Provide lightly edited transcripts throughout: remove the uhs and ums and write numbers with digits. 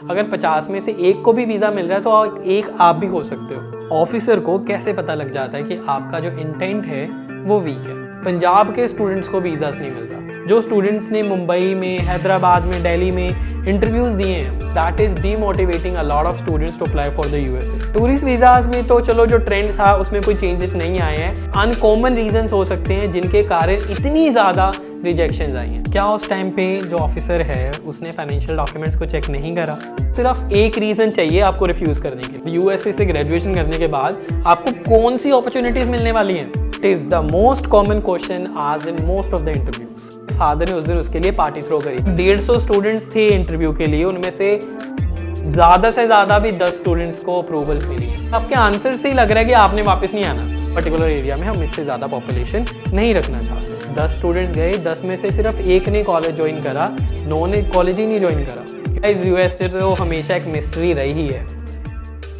अगर 50 में से एक को भी वीज़ा मिल रहा है तो एक आप भी हो सकते हो। ऑफिसर को कैसे पता लग जाता है कि आपका जो इंटेंट है वो वीक है? पंजाब के स्टूडेंट्स को वीज़ास नहीं मिल रहा। जो स्टूडेंट्स ने मुंबई में, हैदराबाद में, दिल्ली में इंटरव्यूज दिए हैं, that is demotivating a lot of students to apply for the USA. Tourist visas में तो चलो जो ट्रेंड था उसमें कोई चेंजेस नहीं आए हैं। अनकॉमन रीजंस हो सकते हैं जिनके कारण इतनी ज़्यादा रिजेक्शंस आई हैं। क्या उस टाइम पे जो ऑफिसर है उसने फाइनेंशियल डॉक्यूमेंट्स को चेक नहीं करा? सिर्फ एक रीज़न चाहिए आपको रिफ्यूज़ करने के। यूएसए से ग्रेजुएशन करने के बाद आपको कौन सी अपॉर्चुनिटीज़ मिलने वाली हैं? It is the most common question आज in most of the interviews. Father ने उस दिन उसके लिए पार्टी थ्रो करी। 150 स्टूडेंट्स थे इंटरव्यू के लिए, उनमें से ज़्यादा भी 10 स्टूडेंट्स को अप्रूवल्स मिली है। आपके आंसर से ही लग रहा है कि आपने वापस नहीं आना। पर्टिकुलर एरिया में हम इससे ज़्यादा पॉपुलेशन नहीं रखना चाहते। 10 स्टूडेंट्स गए, 10 में से सिर्फ एक ने कॉलेज ज्वाइन करा, 9 ने कॉलेज ही नहीं ज्वाइन करा। इस यूएसए तो हमेशा एक मिस्ट्री रही है,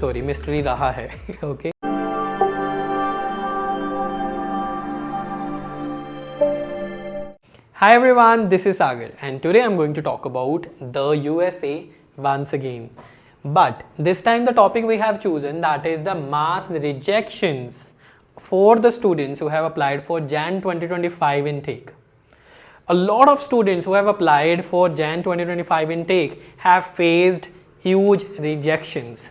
सॉरी मिस्ट्री रहा है। Okay Hi everyone, this is Sagar and today I'm going to talk about the USA once again. But this time the topic we have chosen, that is the mass rejections for the students who have applied for Jan 2025 intake. A lot of students who have applied for Jan 2025 intake have faced huge rejections.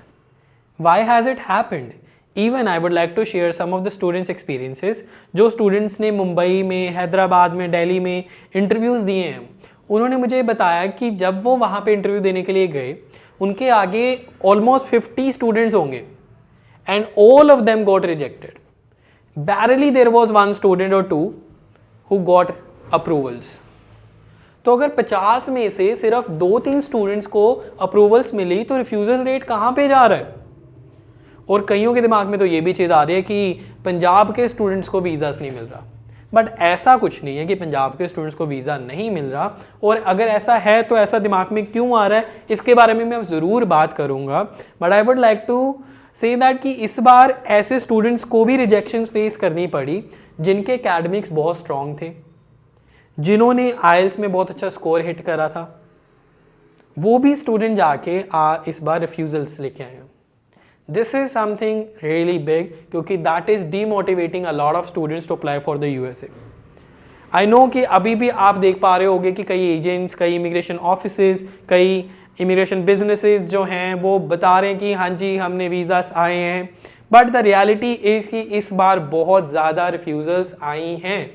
Why has it happened? Even I would like to share some of the students' experiences. जो students ने मुंबई में, हैदराबाद में, दिल्ली में interviews दिए हैं, उन्होंने मुझे बताया कि जब वो वहाँ पे इंटरव्यू देने के लिए गए, उनके आगे ऑलमोस्ट 50 स्टूडेंट्स होंगे and all of them got rejected. Barely there was one student और टू हु गॉट अप्रूवल्स। तो अगर 50 में से सिर्फ 2-3 स्टूडेंट्स को अप्रूवल्स मिली तो रिफ्यूज़ल रेट कहाँ पे जा रहा है? और कईयों के दिमाग में तो ये भी चीज़ आ रही है कि पंजाब के स्टूडेंट्स को वीज़ास नहीं मिल रहा। बट ऐसा कुछ नहीं है कि पंजाब के स्टूडेंट्स को वीज़ा नहीं मिल रहा, और अगर ऐसा है तो ऐसा दिमाग में क्यों आ रहा है इसके बारे में मैं ज़रूर बात करूँगा। But I would like to say that कि इस बार ऐसे स्टूडेंट्स को भी रिजेक्शन फेस करनी पड़ी जिनके एकेडमिक्स बहुत स्ट्रॉन्ग थे, जिन्होंने आइल्स में बहुत अच्छा स्कोर हिट करा था, वो भी स्टूडेंट जाके इस बार रिफ्यूज़ल्स लेके आए हैं। This is something really big क्योंकि that is demotivating a lot of students to apply for the USA. I know कि अभी भी आप देख पा रहे होंगे कि कई एजेंट्स, कई इमिग्रेशन ऑफिसेज, कई इमिग्रेशन बिजनेसेस जो हैं वो बता रहे हैं कि हाँ जी हमने वीज़ास आए हैं, बट द रियलिटी इज़ कि इस बार बहुत ज़्यादा रिफ्यूज़ल्स आई हैं।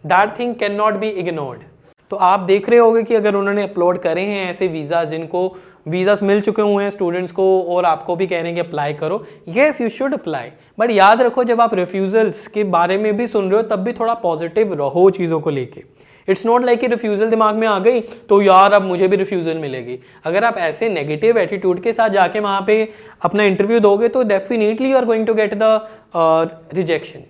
That thing can not be ignored. तो आप देख रहे होंगे कि अगर उन्होंने अपलोड करे हैं ऐसे वीज़ास जिनको वीज़ास मिल चुके हुए हैं स्टूडेंट्स को और आपको भी कह रहे हैं कि अप्लाई करो, yes you should apply. But याद रखो जब आप रिफ्यूज़ल्स के बारे में भी सुन रहे हो तब भी थोड़ा पॉजिटिव रहो चीज़ों को लेके। इट्स नॉट लाइक कि रिफ्यूज़ल दिमाग में आ गई तो यार अब मुझे भी रिफ्यूज़ल मिलेगी। अगर आप ऐसे नेगेटिव एटीट्यूड के साथ जाके वहाँ पे अपना इंटरव्यू दोगे तो definitely you are going to get the rejection.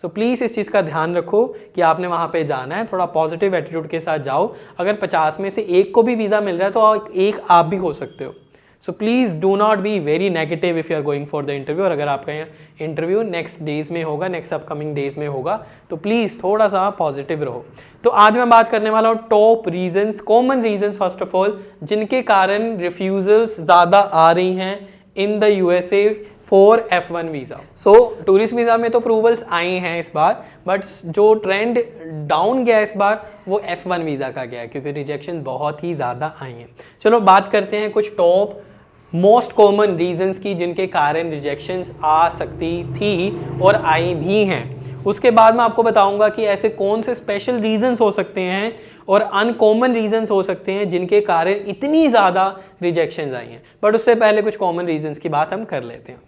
So please इस चीज़ का ध्यान रखो कि आपने वहाँ पे जाना है, थोड़ा पॉजिटिव एटीट्यूड के साथ जाओ। अगर 50 में से एक को भी वीज़ा मिल रहा है तो एक आप भी हो सकते हो। So please do not be very negative if you are going for the interview. और अगर आपका इंटरव्यू नेक्स्ट डेज में होगा, नेक्स्ट अपकमिंग डेज में होगा, तो प्लीज़ थोड़ा सा पॉजिटिव रहो। तो आज मैं बात करने वाला हूँ top reasons, common reasons first of all, जिनके कारण रिफ्यूज़ल्स ज़्यादा आ रही हैं in the USA for F1 visa. So tourist visa में तो अप्रूवल्स आई हैं इस बार, बट जो ट्रेंड डाउन गया इस बार वो F1 वीज़ा का गया है क्योंकि रिजेक्शन बहुत ही ज़्यादा आई हैं। चलो बात करते हैं कुछ टॉप मोस्ट कॉमन रीजंस की जिनके कारण रिजेक्शंस आ सकती थी और आई भी हैं। उसके बाद मैं आपको बताऊंगा कि ऐसे कौन से स्पेशल रीजंस हो सकते हैं और अनकॉमन रीजंस हो सकते हैं जिनके कारण इतनी ज़्यादा रिजेक्शंस आई हैं। बट उससे पहले कुछ कॉमन रीजंस की बात हम कर लेते हैं।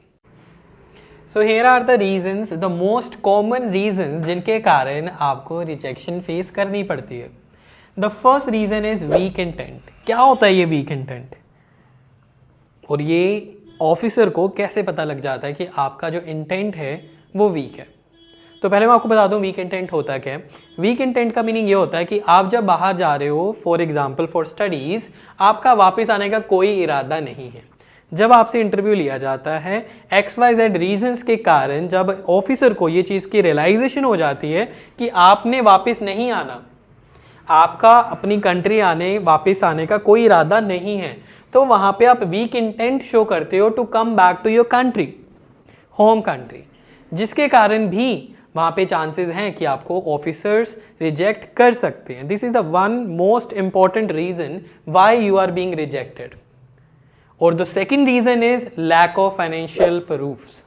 So here are the reasons, the most common reasons जिनके कारण आपको रिजेक्शन फेस करनी पड़ती है। The first reason is weak intent. क्या होता है ये वीक इंटेंट, और ये ऑफिसर को कैसे पता लग जाता है कि आपका जो इंटेंट है वो वीक है? तो पहले मैं आपको बता दूं वीक इंटेंट होता क्या है। वीक इंटेंट का मीनिंग ये होता है कि आप जब बाहर जा रहे हो फॉर एग्जाम्पल फॉर स्टडीज़, आपका वापस आने का कोई इरादा नहीं है। जब आपसे इंटरव्यू लिया जाता है XYZ रीजंस के कारण, जब ऑफिसर को ये चीज़ की रियलाइजेशन हो जाती है कि आपने वापस नहीं आना, आपका अपनी कंट्री वापस आने का कोई इरादा नहीं है, तो वहां पे आप वीक इंटेंट शो करते हो to come back to your country, home country, जिसके कारण भी वहां पे चांसेस हैं कि आपको ऑफिसर्स रिजेक्ट कर सकते हैं. This is the one most important reason why you are being rejected. और the second reason is lack of financial proofs.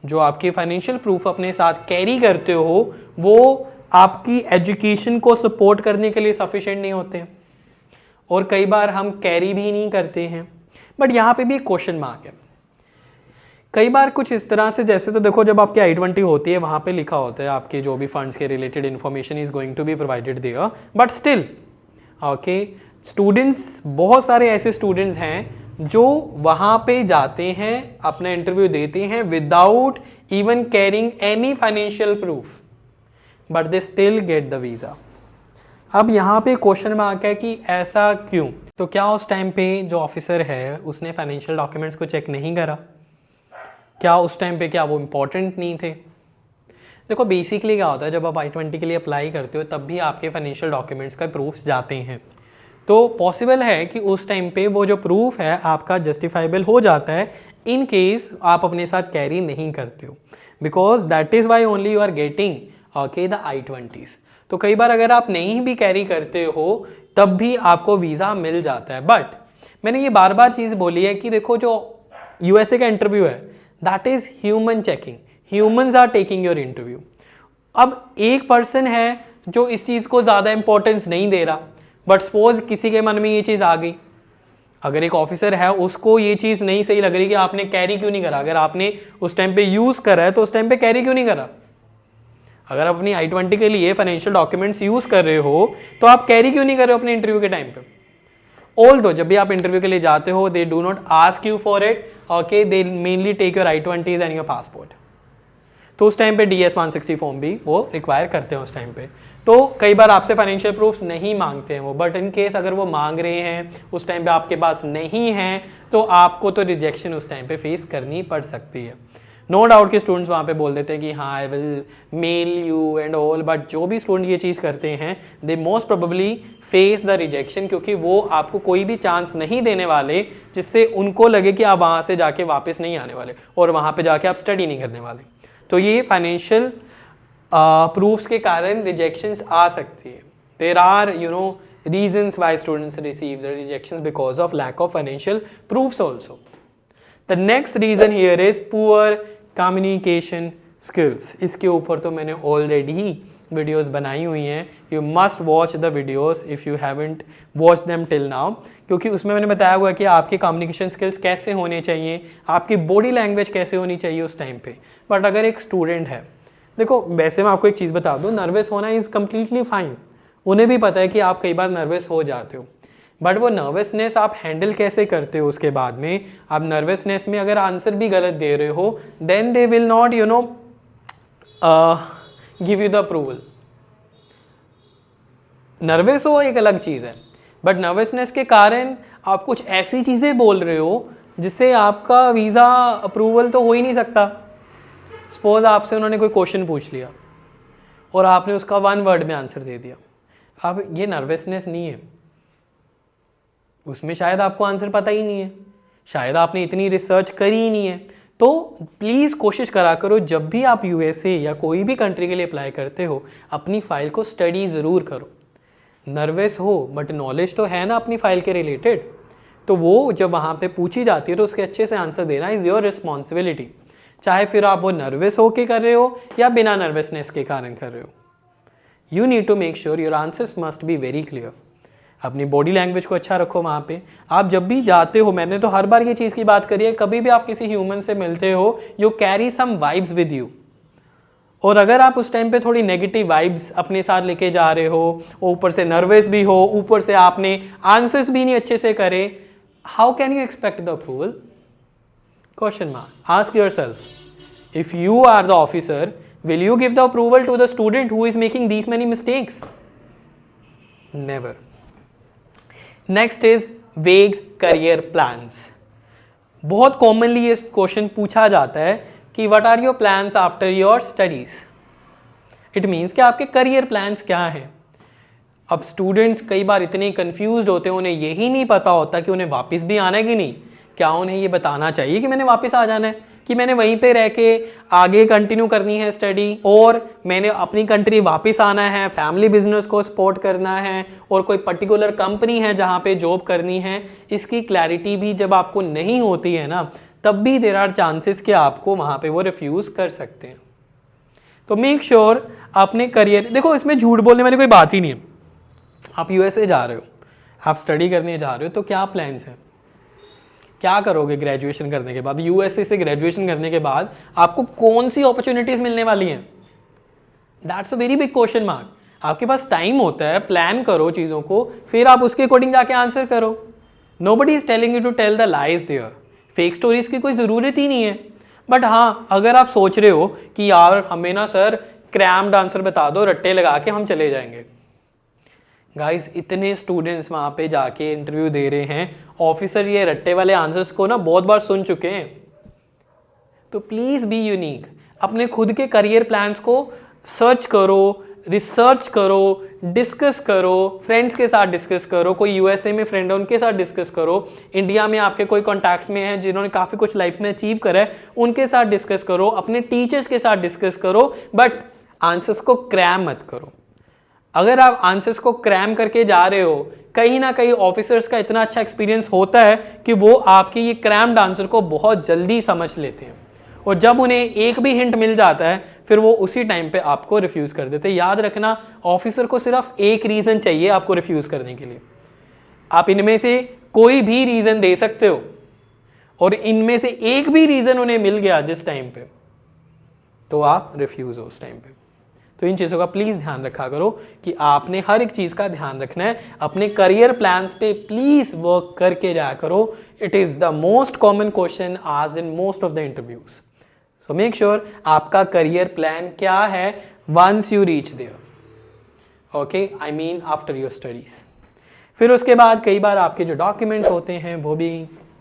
जो आपके फाइनेंशियल प्रूफ अपने साथ कैरी करते हो वो आपकी एजुकेशन को सपोर्ट करने के लिए सफिशिएंट नहीं होते, और कई बार हम कैरी भी नहीं करते हैं. बट यहाँ पे भी एक क्वेश्चन मार्क है. कई बार कुछ इस तरह से, जैसे तो देखो जब आपकी I-20 होती है वहाँ पे लिखा होता है आपके जो भी फंड्स के related information is going to be provided there, but still okay students, बहुत सारे ऐसे स्टूडेंट्स हैं जो वहाँ पे जाते हैं, अपना इंटरव्यू देते हैं without even carrying any financial proof, but they still get the visa. अब यहाँ पे क्वेश्चन मार्क है कि ऐसा क्यों. तो क्या उस टाइम पे जो ऑफिसर है उसने फाइनेंशियल डॉक्यूमेंट्स को चेक नहीं करा? क्या उस टाइम पे क्या वो इम्पोर्टेंट नहीं थे? देखो बेसिकली क्या होता है, जब आप I-20 के लिए अप्लाई करते हो तब भी आपके फाइनेंशियल डॉक्यूमेंट्स का प्रूफ्स जाते हैं. तो पॉसिबल है कि उस टाइम पे वो जो प्रूफ है आपका जस्टिफाइबल हो जाता है इन केस आप अपने साथ कैरी नहीं करते हो, because that is why only you are getting okay the I-20s. तो कई बार अगर आप नहीं भी कैरी करते हो तब भी आपको वीज़ा मिल जाता है. बट मैंने ये बार बार चीज़ बोली है कि देखो जो USA का इंटरव्यू है that is human checking, humans are taking your interview. अब एक पर्सन है जो इस चीज़ को ज़्यादा इंपॉर्टेंस नहीं दे रहा, बट सपोज किसी के मन में ये चीज़ आ गई, अगर एक ऑफिसर है उसको ये चीज़ नहीं सही लग रही कि आपने कैरी क्यों नहीं करा, अगर आपने उस टाइम पे यूज़ करा है तो उस टाइम पे कैरी क्यों नहीं करा. अगर आप अपनी I-20 के लिए फाइनेंशियल डॉक्यूमेंट्स यूज़ कर रहे हो तो आप कैरी क्यों नहीं कर रहे हो अपने इंटरव्यू के टाइम पे. ऑल्दो जब भी आप इंटरव्यू के लिए जाते हो they do not ask you for it, okay they mainly take your I-20s and your passport. तो उस टाइम पे DS-160 फॉर्म भी वो रिक्वायर करते हैं उस टाइम पे. तो कई बार आपसे फाइनेंशियल प्रूफ्स नहीं मांगते हैं वो, बट इन केस अगर वो मांग रहे हैं उस टाइम पे आपके पास नहीं है तो आपको तो रिजेक्शन उस टाइम पे फेस करनी पड़ सकती है. नो डाउट कि स्टूडेंट्स वहाँ पे बोल देते हैं कि हाँ I will mail you and all, but जो भी स्टूडेंट ये चीज़ करते हैं they most probably face the rejection, क्योंकि वो आपको कोई भी चांस नहीं देने वाले जिससे उनको लगे कि आप वहाँ से जाके वापस नहीं आने वाले और वहाँ पे जाके आप स्टडी नहीं करने वाले. तो ये फाइनेंशियल प्रूफ्स के कारण रिजेक्शंस आ सकती है. There are reasons why students receive the rejections because of lack of financial proofs also. The next reason here is poor communication skills. इसके ऊपर तो मैंने already वीडियोस बनाई हुई हैं. You must watch the videos if you haven't watched them till now, क्योंकि उसमें मैंने बताया हुआ है कि आपके कम्युनिकेशन स्किल्स कैसे होने चाहिए, आपकी बॉडी लैंग्वेज कैसे होनी चाहिए उस टाइम पे. बट अगर एक स्टूडेंट है, देखो वैसे मैं आपको एक चीज़ बता दूँ, नर्वस होना इज़ कम्प्लीटली फाइन. उन्हें भी पता है कि आप कई बार नर्वस हो जाते हो, बट वो नर्वसनेस आप हैंडल कैसे करते हो उसके बाद में. आप नर्वसनेस में अगर आंसर भी गलत दे रहे हो then they will not give you the approval. Nervous हो एक अलग चीज़ है, बट नर्वसनेस के कारण आप कुछ ऐसी चीज़ें बोल रहे हो जिससे आपका वीज़ा अप्रूवल तो हो ही नहीं सकता. सपोज आपसे उन्होंने कोई क्वेश्चन पूछ लिया और आपने उसका 1 वर्ड में आंसर दे दिया. अब ये नर्वसनेस नहीं है, उसमें शायद आपको आंसर पता ही नहीं है, शायद आपने इतनी रिसर्च करी ही नहीं है. तो प्लीज़ कोशिश करा करो जब भी आप USA या कोई भी कंट्री के लिए अप्लाई करते हो अपनी फ़ाइल को स्टडी ज़रूर करो. नर्वस हो बट नॉलेज तो है ना अपनी फ़ाइल के रिलेटेड, तो वो जब वहाँ पे पूछी जाती है तो उसके अच्छे से आंसर देना इज़ योर रिस्पॉन्सिबिलिटी, चाहे फिर आप वो नर्वस होके कर रहे हो या बिना नर्वसनेस के कारण कर रहे हो. You need to make sure your answers must be very clear. अपनी बॉडी लैंग्वेज को अच्छा रखो वहाँ पे. आप जब भी जाते हो, मैंने तो हर बार ये चीज़ की बात करी है, कभी भी आप किसी ह्यूमन से मिलते हो you carry some vibes with you. और अगर आप उस टाइम पे थोड़ी नेगेटिव वाइब्स अपने साथ लेके जा रहे हो, ऊपर से नर्वस भी हो, ऊपर से आपने आंसर्स भी नहीं अच्छे से करे, how can you expect the approval? Question mark. Ask yourself, if you are the officer, will you give the approval to the student who is making these many mistakes? Never. Next is vague career plans. बहुत commonly ये question पूछा जाता है कि what are your plans after your studies? It means कि आपके career plans क्या हैं. अब स्टूडेंट्स कई बार इतने कंफ्यूज्ड होते हैं, उन्हें यही नहीं पता होता कि उन्हें वापस भी आना है कि नहीं। क्या उन्हें ये बताना चाहिए कि मैंने वापस आ जाना है, कि मैंने वहीं पे रह के आगे कंटिन्यू करनी है स्टडी, और मैंने अपनी कंट्री वापस आना है, फैमिली बिजनेस को सपोर्ट करना है, और कोई पर्टिकुलर कंपनी है जहाँ पे जॉब करनी है। इसकी क्लैरिटी भी जब आपको नहीं होती है ना, तब भी देयर आर चांसेस कि आपको वहाँ पे वो रिफ्यूज़ कर सकते हैं। तो मेक श्योर अपने करियर, देखो इसमें झूठ बोलने वाली कोई बात ही नहीं है। आप यूएसए जा रहे हो, आप स्टडी करने जा रहे हो, तो क्या प्लान्स हैं, क्या करोगे ग्रेजुएशन करने के बाद? यूएसए से ग्रेजुएशन करने के बाद आपको कौन सी अपॉर्चुनिटीज मिलने वाली हैं? That's a very big question mark. आपके पास टाइम होता है, प्लान करो चीज़ों को, फिर आप उसके अकॉर्डिंग जाके आंसर करो। Nobody is telling you to tell the lies there. Fake stories की कोई ज़रूरत ही नहीं है। बट हाँ, अगर आप सोच रहे हो कि यार हमें ना सर क्रैम्ड आंसर बता दो, रट्टे लगा के हम चले जाएंगे। गाइस, इतने स्टूडेंट्स वहाँ पे जाके इंटरव्यू दे रहे हैं, ऑफिसर ये रट्टे वाले आंसर्स को ना बहुत बार सुन चुके हैं। तो प्लीज़ बी यूनिक। अपने खुद के करियर प्लान्स को सर्च करो, रिसर्च करो, डिस्कस करो, फ्रेंड्स के साथ डिस्कस करो। कोई यूएसए में फ्रेंड है उनके साथ डिस्कस करो, इंडिया में आपके कोई कॉन्टैक्ट्स में हैं जिन्होंने काफ़ी कुछ लाइफ में अचीव करा है, उनके साथ डिस्कस करो, अपने टीचर्स के साथ डिस्कस करो। बट आंसर्स को क्रैम मत करो। अगर आप आंसर्स को क्रैम करके जा रहे हो, कहीं ना कहीं ऑफिसर्स का इतना अच्छा एक्सपीरियंस होता है कि वो आपके ये क्रैम्ड आंसर को बहुत जल्दी समझ लेते हैं, और जब उन्हें एक भी हिंट मिल जाता है फिर वो उसी टाइम पे आपको रिफ्यूज़ कर देते हैं। याद रखना, ऑफिसर को सिर्फ एक रीज़न चाहिए आपको रिफ्यूज़ करने के लिए। आप इनमें से कोई भी रीज़न दे सकते हो, और इनमें से एक भी रीज़न उन्हें मिल गया जिस टाइम पे, तो आप रिफ्यूज़ हो उस टाइम पे। तो इन चीज़ों का प्लीज़ ध्यान रखा करो कि आपने हर एक चीज़ का ध्यान रखना है। अपने करियर प्लान्स पे प्लीज़ वर्क करके जाया करो। It is the most common question आज in most of the interviews. So make sure आपका करियर प्लान क्या है once you reach there, okay, I mean after your studies. फिर उसके बाद कई बार आपके जो डॉक्यूमेंट्स होते हैं वो भी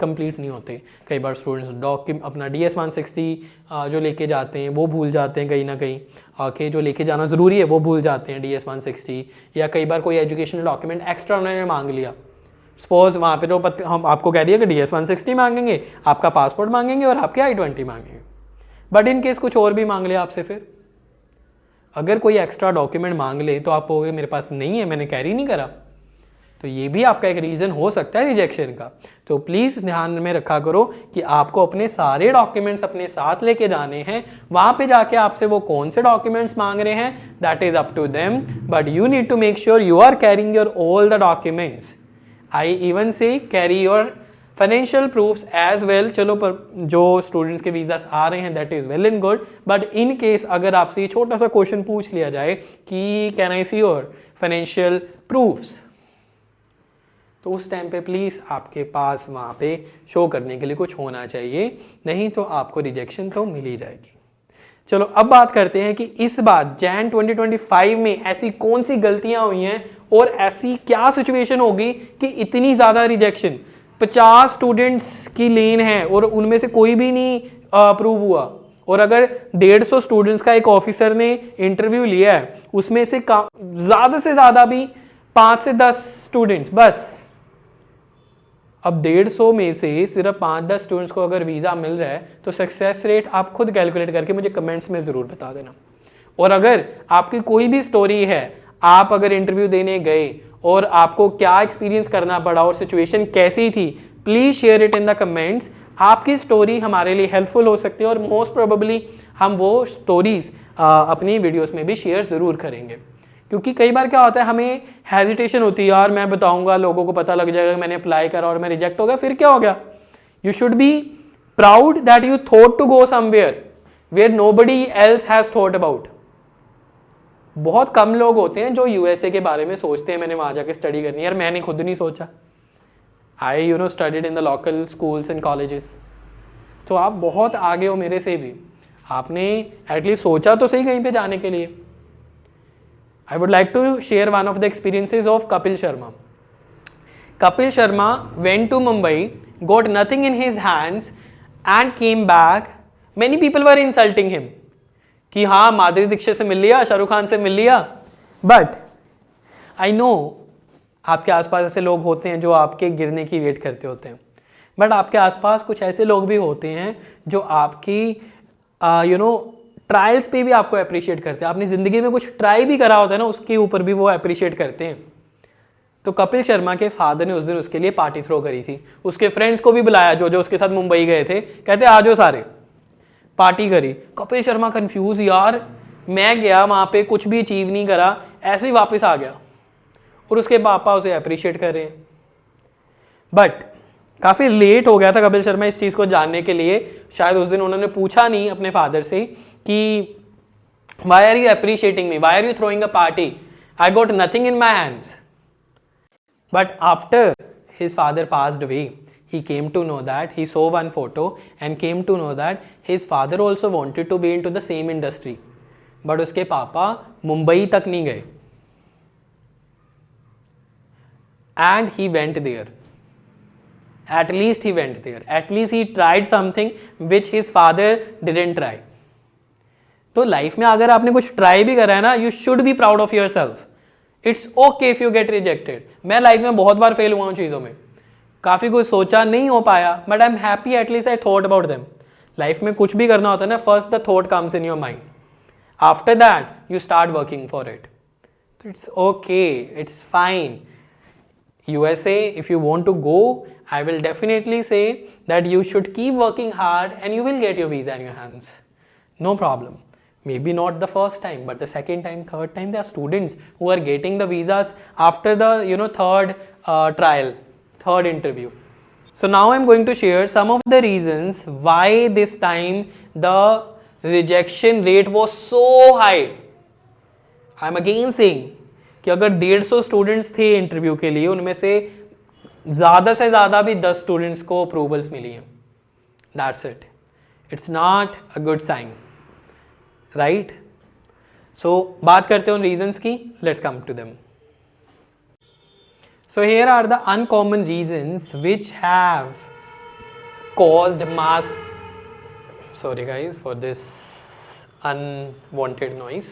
कंप्लीट नहीं होते। कई बार स्टूडेंट्स अपना DS-160 जो लेके जाते हैं वो भूल जाते हैं कहीं ना कहीं, ओके, जो लेके जाना ज़रूरी है वो भूल जाते हैं DS-160, या कई बार कोई एजुकेशनल डॉक्यूमेंट एक्स्ट्रा उन्होंने मांग लिया। सपोज वहाँ पे तो हम आपको कह दिया कि DS-160 मांगेंगे, आपका पासपोर्ट मांगेंगे और आपके I-20 मांगेंगे, बट इन केस कुछ और भी मांग लिया आपसे। फिर अगर कोई एक्स्ट्रा डॉक्यूमेंट मांग ले तो आप कहोगे मेरे पास नहीं है, मैंने कैरी नहीं करा, तो ये भी आपका एक रीज़न हो सकता है रिजेक्शन का। तो प्लीज़ ध्यान में रखा करो कि आपको अपने सारे डॉक्यूमेंट्स अपने साथ लेके जाने हैं। वहाँ पे जाके आपसे वो कौन से डॉक्यूमेंट्स मांग रहे हैं that is up to them, but you need to make sure you are carrying your all the documents. I even say carry your financial proofs as well. चलो, पर जो स्टूडेंट्स के वीज़ास आ रहे हैं that is well and good, but in case अगर आपसे ये छोटा सा क्वेश्चन पूछ लिया जाए कि can I see your financial proofs, तो उस टाइम पे प्लीज़ आपके पास वहाँ पे शो करने के लिए कुछ होना चाहिए, नहीं तो आपको रिजेक्शन तो मिल ही जाएगी। चलो, अब बात करते हैं कि इस बार जैन 2025 में ऐसी कौन सी गलतियाँ हुई हैं और ऐसी क्या सिचुएशन होगी कि इतनी ज़्यादा रिजेक्शन। 50 स्टूडेंट्स की लेन है और उनमें से कोई भी नहीं अप्रूव हुआ, और अगर 150 स्टूडेंट्स का एक ऑफिसर ने इंटरव्यू लिया है, उसमें से ज़्यादा से ज़्यादा भी 5 से 10 स्टूडेंट्स बस। अब 150 में से सिर्फ 5-10 स्टूडेंट्स को अगर वीज़ा मिल रहा है तो सक्सेस रेट आप खुद कैलकुलेट करके मुझे कमेंट्स में ज़रूर बता देना। और अगर आपकी कोई भी स्टोरी है, आप अगर इंटरव्यू देने गए और आपको क्या एक्सपीरियंस करना पड़ा और सिचुएशन कैसी थी, please share it in the comments. आपकी स्टोरी हमारे लिए हेल्पफुल हो सकती है और मोस्ट प्रोबेबली हम वो स्टोरीज अपनी वीडियोस में भी शेयर ज़रूर करेंगे, क्योंकि कई बार क्या होता है हमें हेजिटेशन होती है, यार मैं बताऊंगा लोगों को पता लग जाएगा मैंने अप्लाई करा और मैं रिजेक्ट हो गया, फिर क्या हो गया। You should be proud that you thought to go somewhere where nobody else has thought about. बहुत कम लोग होते हैं जो यूएसए के बारे में सोचते हैं मैंने वहां जाके स्टडी करनी है, यार मैंने खुद नहीं सोचा। I studied in the local schools and colleges. तो आप बहुत आगे हो मेरे से भी, आपने एटलीस्ट सोचा तो सही कहीं पे जाने के लिए। I would like to share one of the experiences of Kapil Sharma. Kapil Sharma went to Mumbai, got nothing in his hands and came back. Many people were insulting him कि हाँ माधुरी दीक्षित से मिल लिया, शाहरुख खान से मिल लिया, बट आई नो आपके आसपास ऐसे लोग होते हैं जो आपके गिरने की वेट करते होते हैं, बट आपके आसपास कुछ ऐसे लोग भी होते हैं जो आपकी ट्रायल्स पे भी आपको अप्रिशिएट करते हैं। आपने ज़िंदगी में कुछ ट्राई भी करा होता है ना, उसके ऊपर भी वो अप्रिशिएट करते हैं। तो कपिल शर्मा के फादर ने उस दिन उसके लिए पार्टी थ्रो करी थी, उसके फ्रेंड्स को भी बुलाया जो जो उसके साथ मुंबई गए थे, कहते आ जाओ सारे, पार्टी करी। कपिल शर्मा कंफ्यूज, यार मैं गया वहाँ पे कुछ भी अचीव नहीं करा, ऐसे ही वापस आ गया, और उसके पापा उसे अप्रिशिएट कर रहे हैं। बट काफ़ी लेट हो गया था कपिल शर्मा इस चीज़ को जानने के लिए। शायद उस दिन उन्होंने पूछा नहीं अपने फादर से कि why are you appreciating me, why are you throwing a party, I got nothing in my hands. But after his father passed away, he came to know that, he saw one photo and came to know that his father also wanted to be into the same industry. But उसके पापा मुंबई तक नहीं गए. And he went there. At least he went there. At least he tried something which his father didn't try. तो life में अगर आपने कुछ ट्राई भी करा है ना, you should be proud of yourself. It's okay if you get rejected. मैं लाइफ में बहुत बार फेल हुआ हूँ चीज़ों में, काफ़ी कुछ सोचा नहीं हो पाया, but I am happy at least I thought about them. Life में कुछ भी करना होता है ना, first the thought comes in your mind, after that you start working for it. It's okay, it's fine. USA, if you want to go, I will definitely say that you should keep working hard and you will get your visa in your hands. No problem. Maybe not the first time, but the second time, third time, there are students who are getting the visas after the third trial, third interview. So now I'm going to share some of the reasons why this time the rejection rate was so high. I'm again saying कि अगर 150 students थे interview के लिए, उनमें से ज़्यादा भी 10 students को अप्रूवल्स मिली हैं. That's it. It's not a good sign, right? So बात करते हैं उन रीजंस की. Let's come to them. So here are the uncommon reasons which have caused mass, sorry guys for this unwanted noise.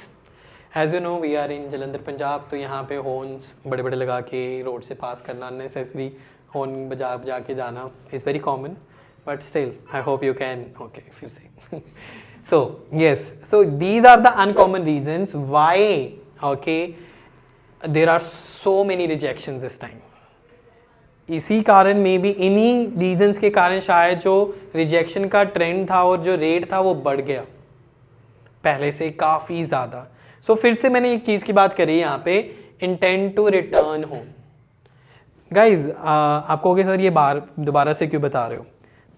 As you know we are in Jalandhar Punjab, तो यहाँ पे horns बड़े बड़े लगा के रोड से पास करना, अननेसेसरी हॉर्न बजा बजा के जाना is very common, but still I hope you can, okay फिर से so yes, so these are the uncommon reasons why, okay, there are so many rejections this time. इसी कारण में भी, इन्हीं रीजंस के कारण शायद जो रिजेक्शन का ट्रेंड था और जो रेट था वो बढ़ गया पहले से काफ़ी ज़्यादा. सो फिर से मैंने एक चीज़ की बात करी यहाँ पे, intent to return home. Guys आप कहोगे सर ये बार दोबारा से क्यों बता रहे हो?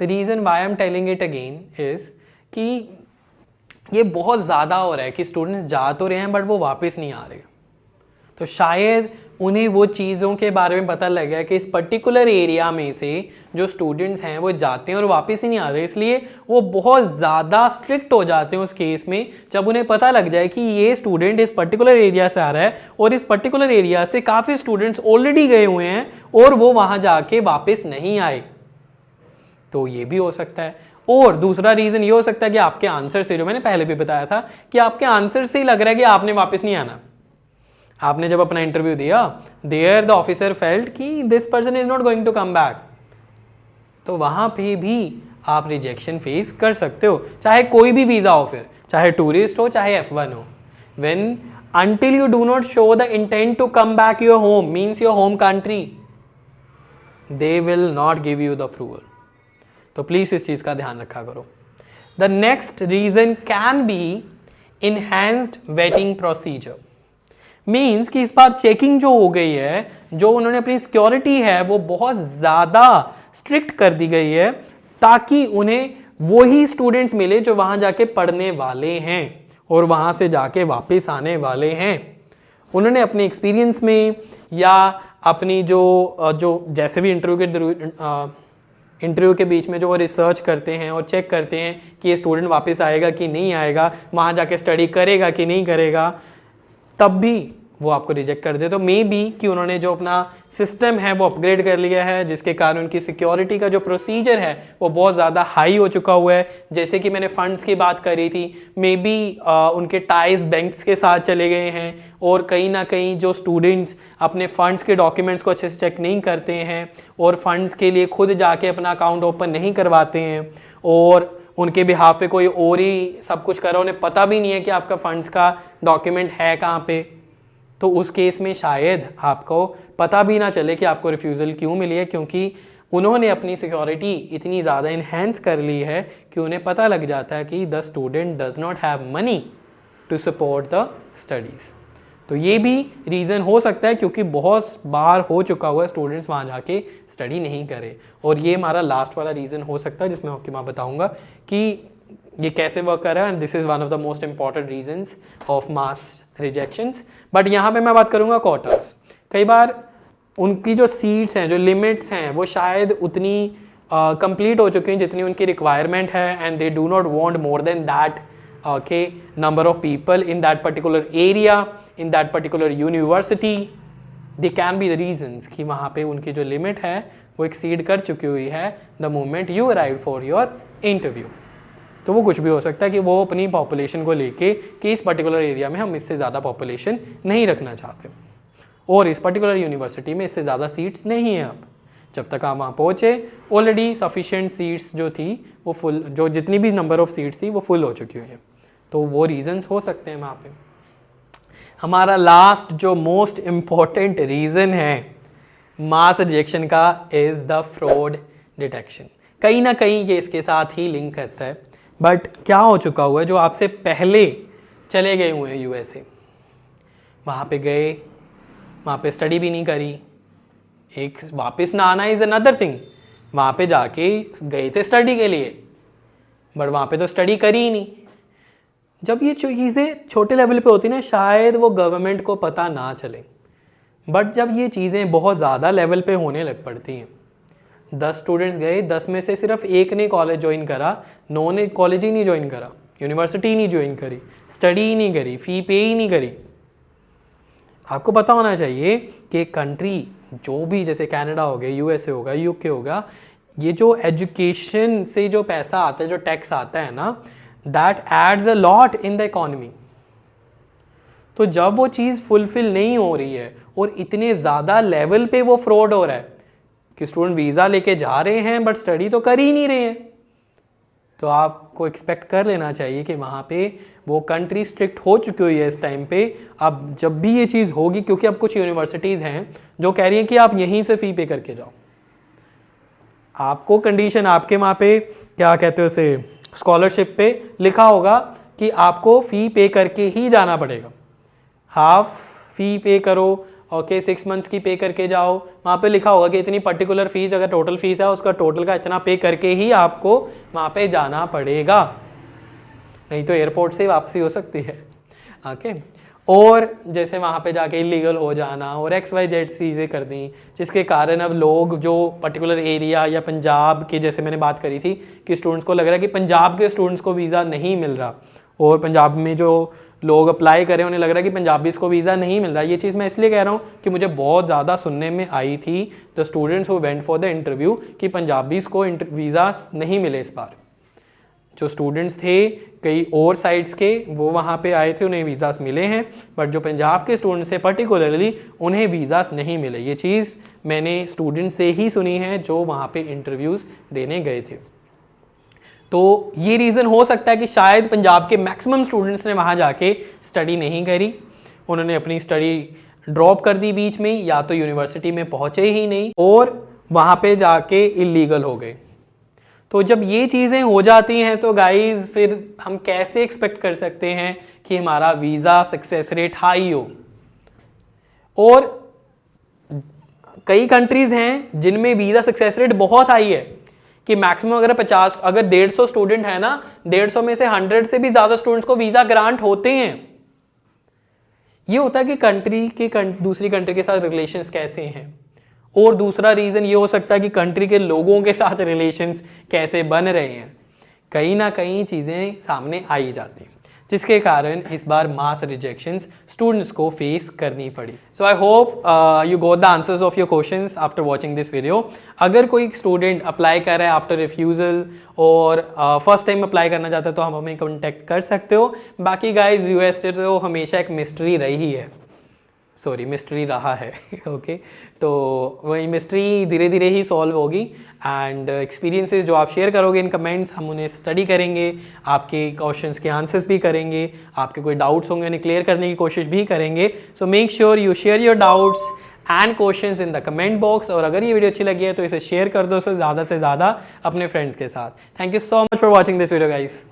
The reason why I am telling it again is कि ये बहुत ज़्यादा हो रहा है कि स्टूडेंट्स जा तो रहे हैं बट वो वापस नहीं आ रहे. तो शायद उन्हें वो चीज़ों के बारे में पता लग गया कि इस पर्टिकुलर एरिया में से जो स्टूडेंट्स हैं वो जाते हैं और वापस ही नहीं आ रहे, इसलिए वो बहुत ज़्यादा स्ट्रिक्ट हो जाते हैं उस केस में जब उन्हें पता लग जाए कि ये स्टूडेंट इस पर्टिकुलर एरिया से आ रहा है और इस पर्टिकुलर एरिया से काफ़ी स्टूडेंट्स ऑलरेडी गए हुए हैं और वो वहाँ जाके वापस नहीं आए. तो ये भी हो सकता है. और दूसरा रीज़न ये हो सकता है कि आपके आंसर से, जो मैंने पहले भी बताया था कि आपके आंसर से ही लग रहा है कि आपने वापस नहीं आना. आपने जब अपना इंटरव्यू दिया, देयर द ऑफिसर फेल्ट कि this person is not going to come back, तो वहाँ पे भी आप रिजेक्शन फेस कर सकते हो, चाहे कोई भी वीज़ा हो, फिर चाहे टूरिस्ट हो चाहे F1 हो. When until you do not show the intent to come back your home, means your home country, they will not give you the approval. तो प्लीज़ इस चीज़ का ध्यान रखा करो. The next reason can be enhanced waiting procedure. Means कि इस बार checking जो हो गई है, जो उन्होंने अपनी सिक्योरिटी है वो बहुत ज़्यादा स्ट्रिक्ट कर दी गई है ताकि उन्हें वही स्टूडेंट्स मिले जो वहाँ जाके पढ़ने वाले हैं और वहाँ से जाके वापस आने वाले हैं. उन्होंने अपने एक्सपीरियंस में या अपनी जो जैसे भी इंटरव्यू के बीच में जो वो रिसर्च करते हैं और चेक करते हैं कि ये स्टूडेंट वापस आएगा कि नहीं आएगा, वहाँ जाके स्टडी करेगा कि नहीं करेगा, तब भी वो आपको रिजेक्ट कर दे, तो मे बी कि उन्होंने जो अपना सिस्टम है वो अपग्रेड कर लिया है, जिसके कारण उनकी सिक्योरिटी का जो प्रोसीजर है वो बहुत ज़्यादा हाई हो चुका हुआ है। जैसे कि मैंने फंड्स की बात करी थी, मे बी उनके टाइज बैंक्स के साथ चले गए हैं, और कहीं ना कहीं जो स्टूडेंट्स अपने फंड्स के डॉक्यूमेंट्स को अच्छे से चेक नहीं करते हैं और फंड्स के लिए खुद जाके अपना अकाउंट ओपन नहीं करवाते हैं, और उनके बिहाफ पे कोई और ही सब कुछ कर रहा है, उन्हें पता भी नहीं है कि आपका फंड्स का डॉक्यूमेंट है कहाँ पे, तो उस केस में शायद आपको पता भी ना चले कि आपको रिफ्यूज़ल क्यों मिली है, क्योंकि उन्होंने अपनी सिक्योरिटी इतनी ज़्यादा इन्हेंस कर ली है कि उन्हें पता लग जाता है कि the student does not have money to support the studies. तो ये भी रीज़न हो सकता है, क्योंकि बहुत बार हो चुका हुआ है स्टूडेंट्स वहाँ जाके स्टडी नहीं करे। और ये हमारा लास्ट वाला रीज़न हो सकता है जिसमें आपके मैं बताऊँगा कि ये कैसे वर्क कर रहा है, and this is one of the most important reasons of mass rejections. But यहाँ पे मैं बात करूँगा कोटास। कई बार उनकी जो सीट्स हैं, जो लिमिट्स हैं, वो शायद उतनी कंप्लीट हो चुकी हैं जितनी उनकी रिक्वायरमेंट है, and they do not want more than that okay number of people in that particular area, in that particular university. they can be the reasons कि वहाँ पे उनकी जो लिमिट है वो एक्सीड कर चुकी हुई है the moment you arrive for your interview। तो वो कुछ भी हो सकता है कि वो अपनी पॉपुलेशन को लेके कि इस पर्टिकुलर एरिया में हम इससे ज़्यादा पॉपुलेशन नहीं रखना चाहते, और इस पर्टिकुलर यूनिवर्सिटी में इससे ज़्यादा सीट्स नहीं है। अब जब तक आप वहाँ पहुँचे ऑलरेडी सफिशिएंट सीट्स जो थी वो फुल, जो जितनी भी नंबर ऑफ सीट्स थी वो फुल हो चुकी हुई है। तो वो रीजंस हो सकते हैं वहाँ पे। हमारा लास्ट जो मोस्ट इम्पॉर्टेंट रीज़न है मास रिजेक्शन का इज़ द फ्रॉड डिटेक्शन। कहीं ना कहीं ये इसके साथ ही लिंक करता है। बट क्या हो चुका हुआ है, जो आपसे पहले चले गए हुए हैं यूएसए, वहाँ पे गए, वहाँ पे स्टडी भी नहीं करी, एक वापस ना आना इज़ अनदर थिंग। वहाँ पे जाके गए थे स्टडी के लिए, बट वहाँ पे तो स्टडी करी ही नहीं। जब ये चीज़ें छोटे लेवल पे होती ना, शायद वो गवर्नमेंट को पता ना चले, बट जब ये चीज़ें बहुत ज़्यादा लेवल पे होने लग पड़ती हैं, 10 स्टूडेंट्स गए, 10 में से सिर्फ एक ने कॉलेज ज्वाइन करा, 9 ने कॉलेज ही नहीं ज्वाइन करा, यूनिवर्सिटी ही नहीं ज्वाइन करी, स्टडी ही नहीं करी, फ़ी पे ही नहीं करी। आपको पता होना चाहिए कि कंट्री जो भी, जैसे कनाडा हो गया, यूएसए होगा, यूके होगा, ये जो एजुकेशन से जो पैसा आता है, जो टैक्स आता है ना, that adds a lot in the economy. तो जब वो चीज़ फुलफिल नहीं हो रही है और इतने ज़्यादा लेवल पे वो फ्रॉड हो रहा है कि स्टूडेंट वीज़ा लेके जा रहे हैं बट स्टडी तो कर ही नहीं रहे हैं, तो आपको एक्सपेक्ट कर लेना चाहिए कि वहाँ पे वो कंट्री स्ट्रिक्ट हो चुकी हुई है इस टाइम पे। अब जब भी ये चीज़ होगी, क्योंकि अब कुछ यूनिवर्सिटीज़ हैं जो कह रही हैं कि आप यहीं से फ़ी पे करके जाओ, आपको कंडीशन आपके वहाँ पे क्या कहते हो उसे, स्कॉलरशिप पे लिखा होगा कि आपको फ़ी पे करके ही जाना पड़ेगा। हाफ फ़ी पे करो, ओके 6 मंथ्स की पे करके जाओ, वहाँ पे लिखा होगा कि इतनी पर्टिकुलर फीस, अगर टोटल फीस है उसका टोटल का इतना पे करके ही आपको वहाँ पे जाना पड़ेगा, नहीं तो एयरपोर्ट से वापसी हो सकती है। ओके, और जैसे वहाँ पे जाके इलीगल हो जाना और XYZ चीज़ें कर दी, जिसके कारण अब लोग जो पर्टिकुलर एरिया या पंजाब के, जैसे मैंने बात करी थी कि स्टूडेंट्स को लग रहा है कि पंजाब के स्टूडेंट्स को वीज़ा नहीं मिल रहा, और पंजाब में जो लोग अप्लाई करें उन्हें लग रहा है कि पंजाबीज़ को वीज़ा नहीं मिल रहा। ये चीज़ मैं इसलिए कह रहा हूँ कि मुझे बहुत ज़्यादा सुनने में आई थी the students who went for the interview कि पंजाबीज़ को वीज़ा नहीं मिले इस बार। जो स्टूडेंट्स थे कई और साइड्स के, वो वहाँ पे आए थे, उन्हें वीज़ास मिले हैं, बट जो पंजाब के स्टूडेंट्स थे पर्टिकुलरली उन्हें वीज़ास नहीं मिले। ये चीज़ मैंने स्टूडेंट से ही सुनी है जो वहाँ पे इंटरव्यूज़ देने गए थे। तो ये रीज़न हो सकता है कि शायद पंजाब के मैक्सिमम स्टूडेंट्स ने वहाँ जाके स्टडी नहीं करी, उन्होंने अपनी स्टडी ड्रॉप कर दी बीच में, या तो यूनिवर्सिटी में पहुँचे ही नहीं और वहाँ पे जाके इलीगल हो गए। तो जब ये चीज़ें हो जाती हैं तो गाइज फिर हम कैसे एक्सपेक्ट कर सकते हैं कि हमारा वीज़ा सक्सेस रेट हाई हो। और कई कंट्रीज़ हैं जिनमें वीज़ा सक्सेस रेट बहुत हाई है कि मैक्सिमम अगर 150 स्टूडेंट है ना, 150 में से 100 से भी ज़्यादा स्टूडेंट्स को वीज़ा ग्रांट होते हैं। ये होता है कि कंट्री के दूसरी कंट्री के साथ रिलेशंस कैसे हैं, और दूसरा रीज़न ये हो सकता है कि कंट्री के लोगों के साथ रिलेशंस कैसे बन रहे हैं। कहीं ना कहीं चीज़ें सामने आ ही जाती हैं। जिसके कारण इस बार मास रिजेक्शंस स्टूडेंट्स को फेस करनी पड़ी। So I hope you got the answers of your questions after watching this video. अगर कोई स्टूडेंट अप्लाई कर रहा है आफ्टर रिफ्यूज़ल और फर्स्ट टाइम अप्लाई करना चाहता है तो आप हमें कॉन्टेक्ट कर सकते हो। बाकी गाइज यूएसए तो हमेशा एक मिस्ट्री रही है, सॉरी मिस्ट्री रहा है ओके तो वही मिस्ट्री धीरे धीरे ही सॉल्व होगी एंड एक्सपीरियंसेस जो आप शेयर करोगे इन कमेंट्स हम उन्हें स्टडी करेंगे, आपके क्वेश्चंस के आंसर्स भी करेंगे, आपके कोई डाउट्स होंगे उन्हें क्लियर करने की कोशिश भी करेंगे। सो make sure you share your doubts and questions in the comment box, और अगर ये वीडियो अच्छी लगी है तो इसे शेयर कर दो से ज़्यादा अपने फ्रेंड्स के साथ। Thank you so much for watching this video guys.